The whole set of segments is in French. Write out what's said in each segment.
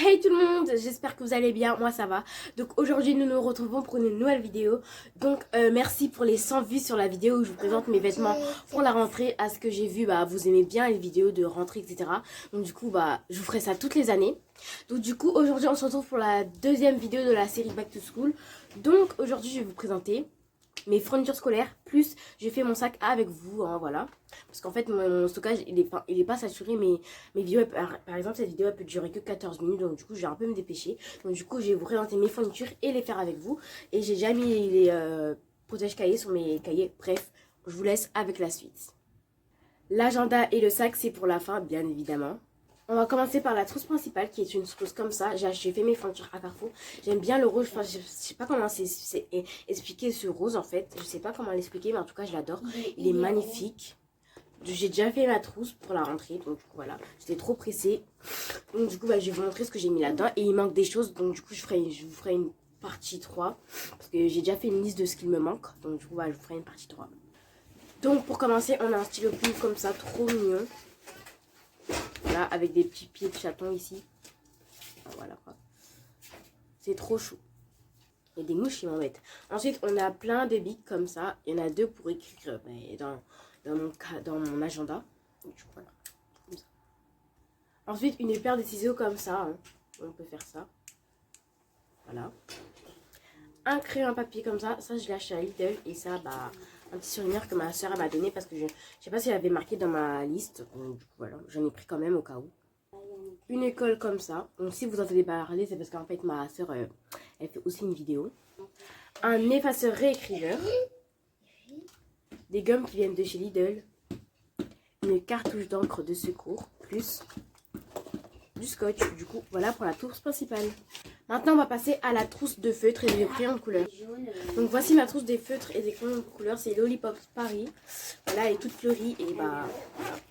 Hey tout le monde, j'espère que vous allez bien, moi ça va. Donc aujourd'hui nous nous retrouvons pour une nouvelle vidéo. Donc merci pour les 100 vues sur la vidéo où je vous présente mes vêtements pour la rentrée. À ce que j'ai vu, vous aimez bien les vidéos de rentrée, etc. Donc du coup je vous ferai ça toutes les années. Donc du coup aujourd'hui on se retrouve pour la deuxième vidéo de la série Back to School. Donc aujourd'hui je vais vous présenter mes fournitures scolaires, plus j'ai fait mon sac avec vous, hein, voilà. Parce qu'en fait mon stockage il est pas saturé, mais mes vidéos, par exemple cette vidéo elle peut durer que 14 minutes, donc du coup je vais un peu me dépêcher. Donc du coup je vais vous présenter mes fournitures et les faire avec vous. Et j'ai déjà mis les protège cahiers sur mes cahiers, bref, je vous laisse avec la suite. L'agenda et le sac c'est pour la fin, bien évidemment. On va commencer par la trousse principale qui est une trousse comme ça. J'ai fait mes fournitures à Carrefour. J'aime bien le rose. Enfin, je sais pas comment c'est expliquer ce rose en fait. Je sais pas comment l'expliquer, mais en tout cas je l'adore. Il est magnifique. J'ai déjà fait ma trousse pour la rentrée. Donc du coup voilà. J'étais trop pressée. Donc du coup je vais vous montrer ce que j'ai mis là-dedans. Et il manque des choses. Donc du coup je vous ferai une partie 3. Parce que j'ai déjà fait une liste de ce qu'il me manque. Donc du coup je vous ferai une partie 3. Donc pour commencer on a un stylo plume comme ça. Trop mignon. Voilà, avec des petits pieds de chaton ici. Voilà quoi. C'est trop chou. Il y a des mouches qui m'embêtent. Ensuite, on a plein de bics comme ça. Il y en a deux pour écrire dans mon agenda. Voilà. Comme ça. Ensuite, une paire de ciseaux comme ça. Hein. On peut faire ça. Voilà. Un crayon papier comme ça. Ça, je l'ai acheté à Lidl. Et ça, un petit souvenir que ma soeur m'a donné parce que je sais pas si elle avait marqué dans ma liste. Donc, du coup, voilà. J'en ai pris quand même au cas où. Une école comme ça. Donc si vous entendez parler, c'est parce qu'en fait ma soeur elle fait aussi une vidéo. Un effaceur réécriveur. Des gommes qui viennent de chez Lidl. Une cartouche d'encre de secours. Plus du scotch. Du coup voilà pour la trousse principale. Maintenant on va passer à la trousse de feutres et de crayons de couleur. Donc voici ma trousse des feutres et des crayons de couleur. C'est Lollipop Paris. Voilà, elle est toute fleurie et voilà.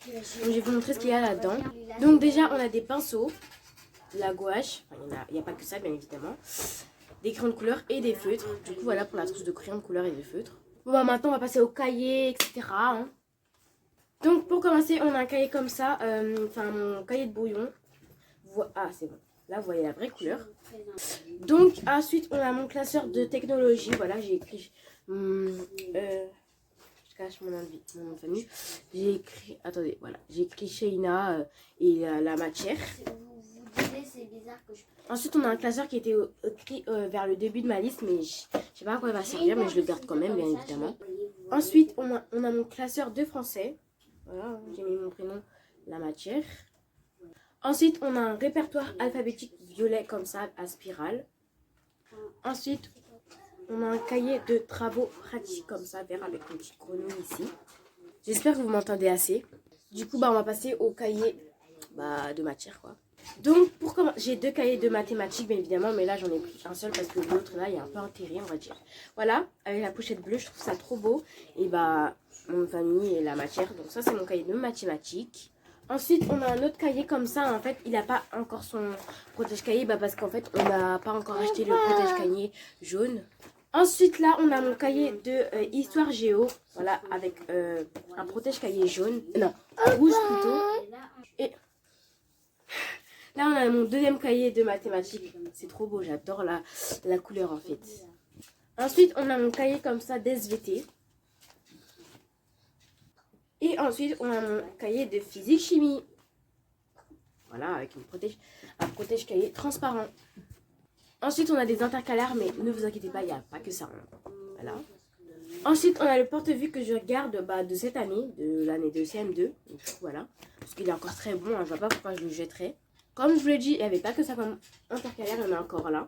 Donc, je vais vous montrer ce qu'il y a là-dedans. Donc déjà on a des pinceaux, la gouache, enfin, il n'y a pas que ça bien évidemment, des crayons de couleur et des feutres. Du coup voilà pour la trousse de crayons de couleur et de feutres. Bon maintenant on va passer au cahier, etc. Hein. Donc pour commencer on a un cahier comme ça, mon cahier de brouillon. Ah c'est bon, là vous voyez la vraie couleur. Donc ensuite on a mon classeur de technologie. Voilà, j'ai écrit je cache mon nom de famille. J'ai écrit, attendez, voilà, j'ai écrit Sheina et la matière. Ensuite on a un classeur qui était écrit vers le début de ma liste, mais je sais pas à quoi il va servir, mais je le garde quand même bien évidemment. Ensuite on a mon classeur de français. Voilà, j'ai mis mon prénom, la matière. Ensuite on a un répertoire alphabétique violet comme ça à spirale. Ensuite on a un cahier de travaux pratiques comme ça, vert avec une petite grenouille ici. J'espère que vous m'entendez assez. Du coup, on va passer au cahier de matière, quoi. Donc, j'ai deux cahiers de mathématiques, bien évidemment, mais là, j'en ai pris un seul parce que l'autre, là, il est un peu enterré, on va dire. Voilà, avec la pochette bleue, je trouve ça trop beau. Et mon famille et la matière. Donc, ça, c'est mon cahier de mathématiques. Ensuite, on a un autre cahier comme ça. En fait, il n'a pas encore son protège-cahier parce qu'en fait, on n'a pas encore acheté le protège-cahier jaune. Ensuite, là, on a mon cahier de histoire géo. Voilà, avec un protège-cahier jaune. Non, rouge plutôt. Et là, on a mon deuxième cahier de mathématiques. C'est trop beau, j'adore la couleur en fait. Ensuite, on a mon cahier comme ça d'SVT. Et ensuite, on a mon cahier de physique-chimie. Voilà, avec un protège-cahier transparent. Ensuite, on a des intercalaires, mais ne vous inquiétez pas, il n'y a pas que ça. Hein. Voilà. Ensuite, on a le porte-vue que je garde de cette année, de l'année de CM2. Donc, voilà. Parce qu'il est encore très bon, hein, je ne vois pas pourquoi je le jetterais. Comme je vous l'ai dit, il n'y avait pas que ça comme intercalaire, il y en a encore là.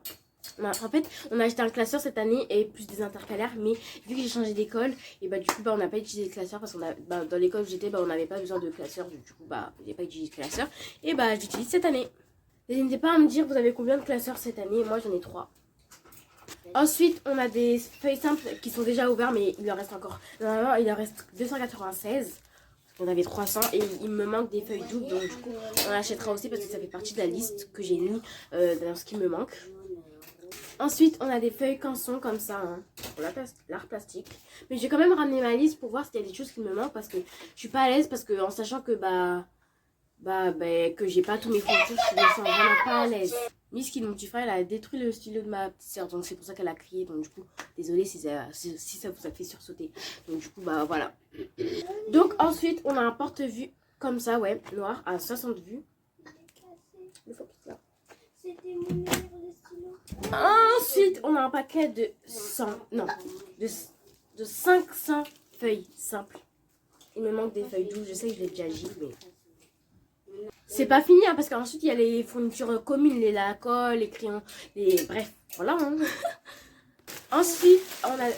En fait, on a acheté un classeur cette année et plus des intercalaires, mais vu que j'ai changé d'école, et du coup, on n'a pas utilisé le classeur parce qu'on dans l'école où j'étais, on n'avait pas besoin de classeur. Du coup, j'ai pas utilisé le classeur et j'utilise cette année. N'hésitez pas à me dire, vous avez combien de classeurs cette année? Moi, j'en ai 3. Ensuite, on a des feuilles simples qui sont déjà ouvertes, mais il en reste encore. Normalement, il en reste 296. On avait 300 et il me manque des feuilles doubles, donc du coup, on l'achètera aussi parce que ça fait partie de la liste que j'ai mis dans ce qui me manque. Ensuite, on a des feuilles canson comme ça, hein, pour l'art plastique. Mais j'ai quand même ramené ma liste pour voir s'il y a des choses qui me manquent parce que je suis pas à l'aise, parce que en sachant que que j'ai pas tous mes fournitures, je me sens vraiment pas à l'aise. Miss qui mon petit frère, elle a détruit le stylo de ma petite sœur, donc c'est pour ça qu'elle a crié. Donc du coup, désolée si ça vous a fait sursauter. Donc du coup, voilà. Donc ensuite, on a un porte-vue comme ça, ouais, noir, à 60 vues. Le focus là. Ensuite, on a un paquet de 100, non, de 500 feuilles simples. Il me manque des feuilles douces, je sais que je l'ai déjà dit, mais... C'est pas fini, hein, parce qu'ensuite, il y a les fournitures communes, les lacols, les crayons, bref, voilà. Hein. Ensuite, on a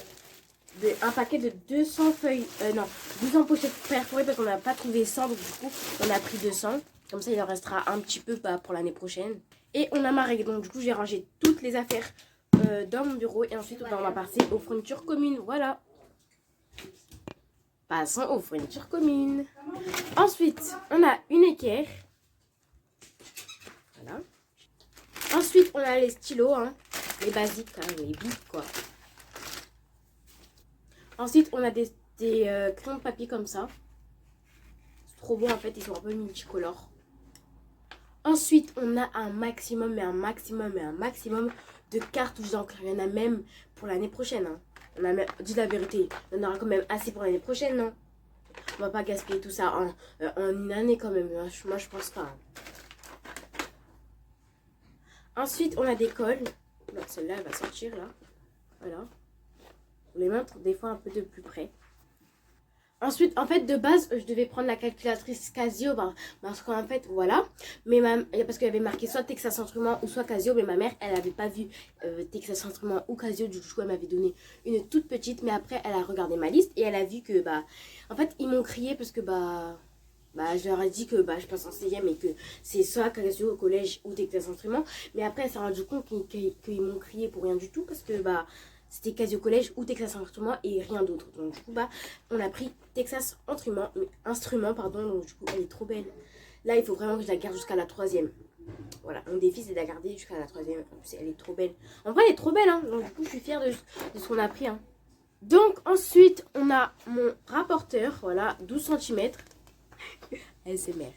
un paquet de 200 feuilles, non, 200 pochettes perforées, parce qu'on n'a pas trouvé 100, donc du coup, on a pris 200. Comme ça, il en restera un petit peu pour l'année prochaine. Et on a ma règle, donc du coup, j'ai rangé toutes les affaires dans mon bureau. Et ensuite, on va passer aux fournitures communes, voilà. Passons aux fournitures communes. Ensuite, on a une équerre. Voilà. Ensuite, on a les stylos, hein, les basiques, hein, les bics, quoi. Ensuite, on a des crayons de papier comme ça. C'est trop beau, en fait, ils sont un peu multicolores. Ensuite, on a un maximum, mais un maximum, mais un maximum de cartouches d'encre. Il y en a même pour l'année prochaine, hein. On a même, dis la vérité, il y en aura quand même assez pour l'année prochaine, non? On va pas gaspiller tout ça en une année quand même. Moi, je pense pas. Hein. Ensuite, on a des cols. Celle-là, elle va sortir là. Voilà. On les montre des fois un peu de plus près. Ensuite, en fait, de base, je devais prendre la calculatrice Casio. Parce qu'en fait, voilà. Mais parce qu'il y avait marqué soit Texas Instruments ou soit Casio. Mais ma mère, elle n'avait pas vu Texas Instruments ou Casio. Du coup, elle m'avait donné une toute petite. Mais après, elle a regardé ma liste et elle a vu que, en fait, ils m'ont crié parce que, je leur ai dit que je passe en 6ème et que c'est soit Casio au collège ou Texas Instruments. Mais après, elle s'est rendue compte qu'ils m'ont crié pour rien du tout parce que, c'était Casio collège ou Texas Instruments et rien d'autre. Donc du coup, on a pris Texas Instruments, pardon. Donc du coup, elle est trop belle. Là, il faut vraiment que je la garde jusqu'à la 3ème. Voilà, mon défi, c'est de la garder jusqu'à la 3ème. En plus, elle est trop belle. En vrai, elle est trop belle, hein. Donc du coup, je suis fière de ce qu'on a pris, hein. Donc ensuite, on a mon rapporteur, voilà, 12 cm. SMR.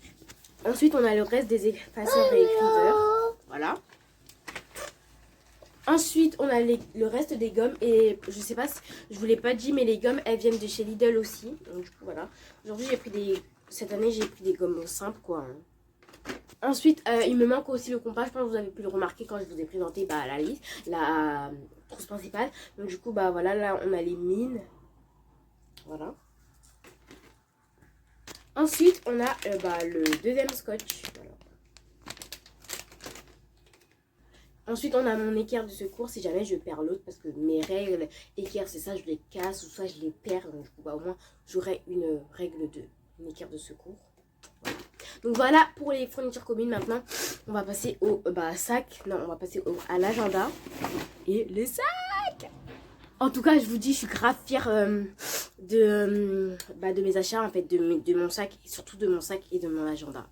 Ensuite, on a le reste des effaceurs et écriveurs. Voilà. Ensuite, on a le reste des gommes. Et je sais pas si je vous l'ai pas dit, mais les gommes, elles viennent de chez Lidl aussi. Donc, du coup, voilà. Aujourd'hui, cette année, j'ai pris des gommes simples, quoi. Ensuite, il me manque aussi le compas. Je pense que vous avez pu le remarquer quand je vous ai présenté la liste, la trousse principale. Donc, du coup, voilà. Là, on a les mines. Voilà. Ensuite, on a le deuxième scotch. Voilà. Ensuite, on a mon équerre de secours si jamais je perds l'autre. Parce que mes règles équerre, c'est ça, je les casse ou soit je les perds. Donc, du coup, au moins, j'aurai une équerre de secours. Voilà. Donc, voilà pour les fournitures communes. Maintenant, on va passer au sac. Non, on va passer à l'agenda. Et les sacs. En tout cas, je vous dis, je suis grave fière de mes achats, en fait, de mon sac. Et surtout de mon sac et de mon agenda.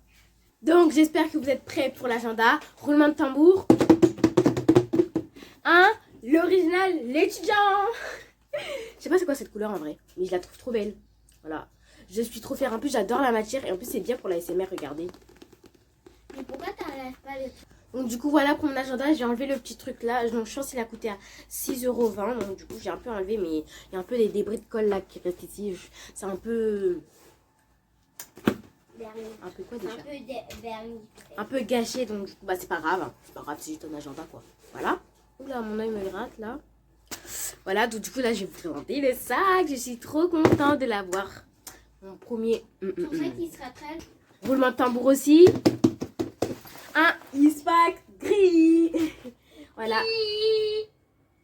Donc, j'espère que vous êtes prêts pour l'agenda. Roulement de tambour. L'original, l'étudiant. Je sais pas c'est quoi cette couleur en vrai, mais je la trouve trop belle. Voilà, je suis trop fière. En plus, j'adore la matière et en plus, c'est bien pour la SMR. Regardez. Mais pourquoi t'enlèves pas les trucs? Donc, du coup, voilà pour mon agenda. J'ai enlevé le petit truc là. Donc, je pense qu'il a coûté à 6,20 €. Donc, du coup, j'ai un peu enlevé, mais il y a un peu des débris de colle là qui restent ici. C'est un peu. Vernis. Un peu quoi déjà? Un peu vernis. Un peu gâché. Donc, du coup, c'est pas grave. C'est pas grave, c'est juste un agenda quoi. Voilà. Oula, mon oeil me gratte là. Voilà, donc du coup là je vais vous présenter le sac. Je suis trop contente de l'avoir. Mon premier. Pour ça qu'il sera très. Roulement de tambour aussi. Un Eastpak gris. Voilà.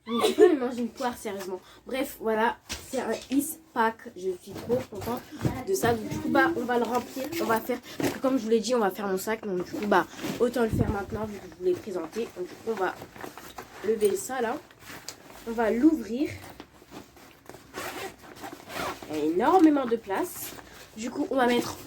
Je peux me manger une poire sérieusement. Bref, voilà, c'est un Eastpak. Je suis trop contente de ça. Donc du coup on va le remplir. On va faire. Parce que comme je vous l'ai dit, on va faire mon sac. Donc du coup autant le faire maintenant vu que je vous l'ai présenté. Donc du coup on va lever ça là. On va l'ouvrir. Il y a énormément de place. Du coup, on va mettre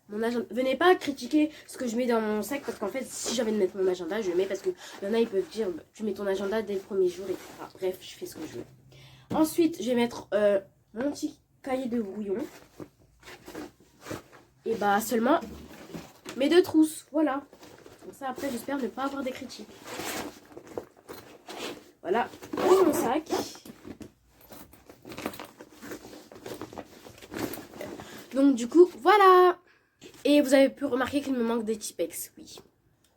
mon agenda. Venez pas critiquer ce que je mets dans mon sac. Parce qu'en fait, si j'avais de mettre mon agenda, je le mets. Parce que y en a, ils peuvent dire tu mets ton agenda dès le premier jour, etc. Bref, je fais ce que je veux. Ensuite, je vais mettre mon petit cahier de brouillon. Et seulement mes 2 trousses. Voilà. Comme ça, après, j'espère ne pas avoir des critiques. Voilà, dans mon sac. Donc, du coup, voilà. Et vous avez pu remarquer qu'il me manque des Tipex, oui.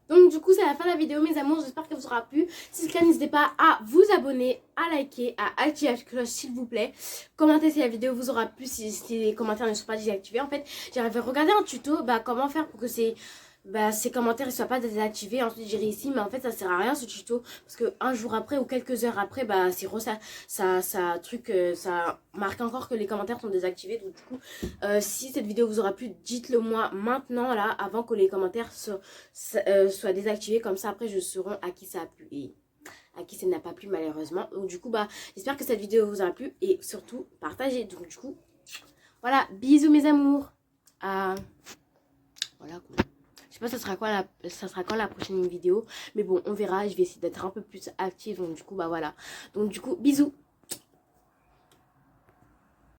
Donc du coup c'est la fin de la vidéo mes amours, j'espère qu'elle vous aura plu. Si c'est le cas n'hésitez pas à vous abonner, à liker, à activer la cloche s'il vous plaît. Commentez si la vidéo vous aura plu, si les commentaires ne sont pas désactivés. En fait j'avais regardé un tuto, comment faire pour que ces commentaires ne soient pas désactivés. Ensuite j'ai réussi mais en fait ça sert à rien ce tuto. Parce que un jour après ou quelques heures après c'est ça marque encore que les commentaires sont désactivés. Donc du coup si cette vidéo vous aura plu, dites-le moi maintenant là avant que les commentaires soient désactivés. Comme ça après je saurai à qui ça a plu et à qui ça n'a pas plu malheureusement. Donc du coup j'espère que cette vidéo vous aura plu et surtout partagez. Donc du coup voilà, bisous mes amours. Voilà quoi. Je sais pas ça sera quand la prochaine vidéo. Mais bon on verra, je vais essayer d'être un peu plus active. Donc du coup voilà. Donc du coup bisous.